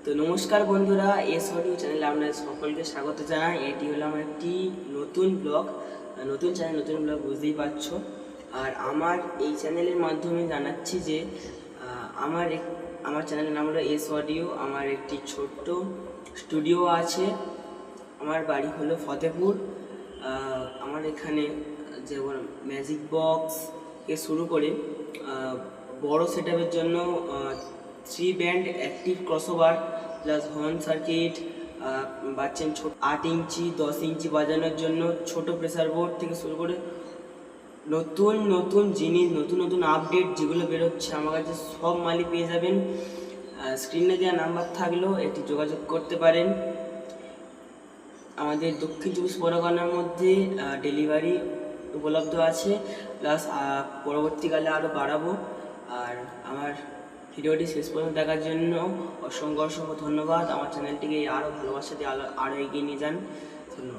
তো নমস্কার বন্ধুরা, এস অডিও চ্যানেলে আপনাদের সকলকে স্বাগত জানাই। এটি হলো আমার একটি নতুন ব্লগ, নতুন চ্যানেল, নতুন ব্লগ, বুঝতেই পারছো। আর আমার এই চ্যানেলের মাধ্যমে জানাচ্ছি যে আমার চ্যানেলের নাম হলো এস অডিও। আমার একটি ছোট্ট স্টুডিও আছে। আমার বাড়ি হলো ফতেপুর। আমার এখানে যেমন ম্যাজিক বক্স থেকে শুরু করে বড় সেটআপের জন্য 3 band active crossover plus horn circuit বাচ্চান 8 ইঞ্চি 10 ইঞ্চি বাজানোর জন্য ছোট প্রেসার বোর্ড থেকে শুরু করে নতুন নতুন জিনিস, নতুন নতুন আপডেট যেগুলো বেরোচ্ছে আমার কাছে সব মালই পেয়ে যাবেন। স্ক্রিনে দেওয়া নাম্বার থাকলেও এটি যোগাযোগ করতে পারেন। আমাদের দক্ষিণ 24 পরগনার মধ্যে ডেলিভারি উপলব্ধ আছে, প্লাস পরবর্তীকালে আরও বাড়াবো। আর আমার ভিডিওটি শেষ পর্যন্ত দেখার জন্য অসংখ্য অসংখ্য ধন্যবাদ। আমার চ্যানেলটিকে আরও ভালোবাসা দিয়ে আরও এগিয়ে নিয়ে যান। ধন্যবাদ।